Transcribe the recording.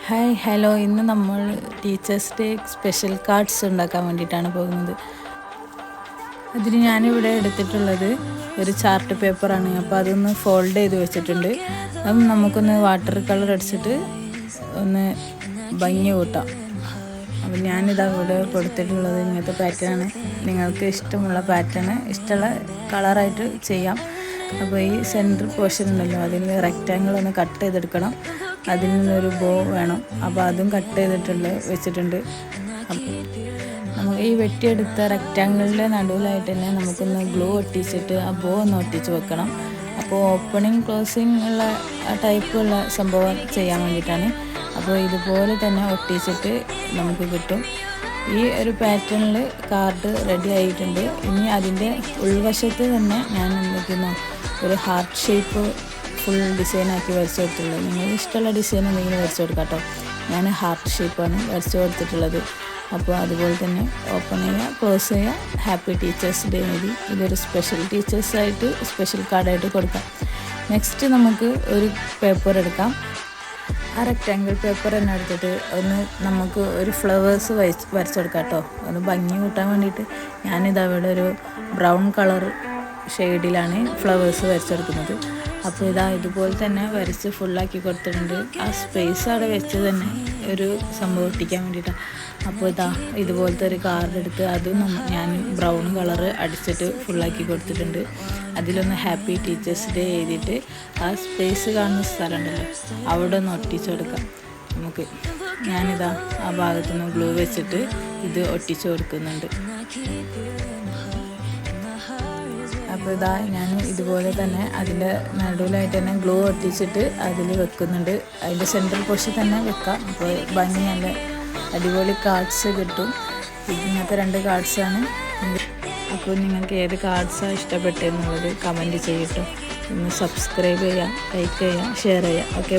Hi hello, ഇന്ന് നമ്മൾ teachers day special cards ഉണ്ടാക്കാൻ വേണ്ടിയിട്ടാണ് പോകുന്നത്. അതിന് ഞാനിവിടെ എടുത്തിട്ടുള്ളത് ഒരു ചാർട്ട് പേപ്പറാണ്. അപ്പോൾ അതൊന്ന് ഫോൾഡ് ചെയ്ത് വെച്ചിട്ടുണ്ട്. അത് നമുക്കൊന്ന് വാട്ടർ കളർ അടിച്ചിട്ട് ഒന്ന് ഭംഗി കൂട്ടാം. അപ്പോൾ ഞാനിതാ ഇവിടെ കൊടുത്തിട്ടുള്ളത് ഇങ്ങനത്തെ പാറ്റേണാണ്. നിങ്ങൾക്ക് ഇഷ്ടമുള്ള പാറ്റേൺ ഇഷ്ടമുള്ള കളറായിട്ട് ചെയ്യാം. അപ്പോൾ ഈ സെൻറ്റർ പോർഷൻ ഉണ്ടല്ലോ, അതിൽ റെക്റ്റാങ്കിൾ ഒന്ന് കട്ട് ചെയ്തെടുക്കണം. അതിൽ നിന്നൊരു ബോ വേണം. അപ്പോൾ അതും കട്ട് ചെയ്തിട്ടുണ്ട് വെച്ചിട്ടുണ്ട്. നമുക്ക് ഈ വെട്ടിയെടുത്ത റെക്റ്റാങ്കിളിൻ്റെ നടുവിലായിട്ട് തന്നെ നമുക്കൊന്ന് ഗ്ലൂ ഒട്ടിച്ചിട്ട് ആ ബോ ഒന്ന് ഒട്ടിച്ച് വെക്കണം. അപ്പോൾ ഓപ്പണിങ് ക്ലോസിങ് ഉള്ള ടൈപ്പുള്ള സംഭവം ചെയ്യാൻ വേണ്ടിയിട്ടാണ്. അപ്പോൾ ഇതുപോലെ തന്നെ ഒട്ടിച്ചിട്ട് നമുക്ക് കിട്ടും. ഈ ഒരു പാറ്റേണിൽ കാർഡ് റെഡി ആയിട്ടുണ്ട്. ഇനി അതിൻ്റെ ഉൾവശത്ത് തന്നെ ഞാൻ എന്തൊക്കെയാണ് ഒരു ഹാർട്ട് ഷേപ്പ് ഫുൾ ഡിസൈനാക്കി വരച്ചു കൊടുത്തിട്ടുള്ളത്. നിങ്ങൾക്ക് ഇഷ്ടമുള്ള ഡിസൈൻ എന്തെങ്കിലും വരച്ചു കൊടുക്കാം കേട്ടോ. ഞാൻ ഹാർട്ട് ഷേപ്പാണ് വരച്ചു കൊടുത്തിട്ടുള്ളത്. അപ്പോൾ അതുപോലെ തന്നെ ഓപ്പൺ ചെയ്യുക, ക്ലോസ് ചെയ്യുക. ഹാപ്പി ടീച്ചേഴ്സ് ഡേ മതി. ഇതൊരു സ്പെഷ്യൽ ടീച്ചേഴ്സായിട്ട് സ്പെഷ്യൽ കാർഡായിട്ട് കൊടുക്കാം. നെക്സ്റ്റ് നമുക്ക് ഒരു പേപ്പർ എടുക്കാം. ആ റെക്റ്റാങ്കിൾ പേപ്പർ തന്നെ എടുത്തിട്ട് നമുക്ക് ഒരു ഫ്ലവേഴ്സ് വരച്ചെടുക്കാം കേട്ടോ. ഒന്ന് ഭംഗി കൂട്ടാൻ വേണ്ടിയിട്ട് ഞാനിതവിടെ ഒരു ബ്രൗൺ കളർ ഷെയ്ഡിലാണ് ഫ്ലവേഴ്സ് വരച്ചെടുക്കുന്നത്. അപ്പോൾ ഇതുപോലെ തന്നെ വരച്ച് ഫുള്ളാക്കി കൊടുത്തിട്ടുണ്ട്. ആ സ്പേസ് അവിടെ വെച്ച് തന്നെ ഒരു സംഭവം ഒട്ടിക്കാൻ വേണ്ടിയിട്ടാണ്. അപ്പോൾ ഇതുപോലത്തെ ഒരു കാർഡ് എടുത്ത് അതും ഞാൻ ബ്രൗൺ കളറ് അടിച്ചിട്ട് ഫുള്ളാക്കി കൊടുത്തിട്ടുണ്ട്. അതിലൊന്ന് ഹാപ്പി ടീച്ചേഴ്സ് ഡേ എഴുതിയിട്ട് ആ സ്പേസ് കാണുന്ന സ്ഥലമുണ്ടല്ലോ അവിടെ ഒന്ന് ഒട്ടിച്ചു കൊടുക്കാം നമുക്ക്. ആ ഭാഗത്തുനിന്ന് ഗ്ലൂ വെച്ചിട്ട് ഇത് ഒട്ടിച്ചു കൊടുക്കുന്നുണ്ട്. അപ്പോൾ ഞാൻ ഇതുപോലെ തന്നെ അതിൻ്റെ നടുവിലായിട്ട് തന്നെ ഗ്ലൂ ഒട്ടിച്ചിട്ട് അതിൽ വെക്കുന്നുണ്ട്. അതിൻ്റെ സെൻട്രൽ പോർഷൻ തന്നെ വെക്കാം. അപ്പോൾ ഭംഗി നല്ല അടിപൊളി കാർഡ്സ് കിട്ടും. ഇങ്ങനത്തെ 2 കാർഡ്സാണ്. അപ്പോൾ നിങ്ങൾക്ക് ഏത് കാർഡ്സാണ് ഇഷ്ടപ്പെട്ടതെന്നുള്ളത് കമൻറ്റ് ചെയ്യട്ടോ. ഒന്ന് സബ്സ്ക്രൈബ് ചെയ്യുക, ലൈക്ക് ചെയ്യുക, ഷെയർ ചെയ്യുക. ഓക്കെ.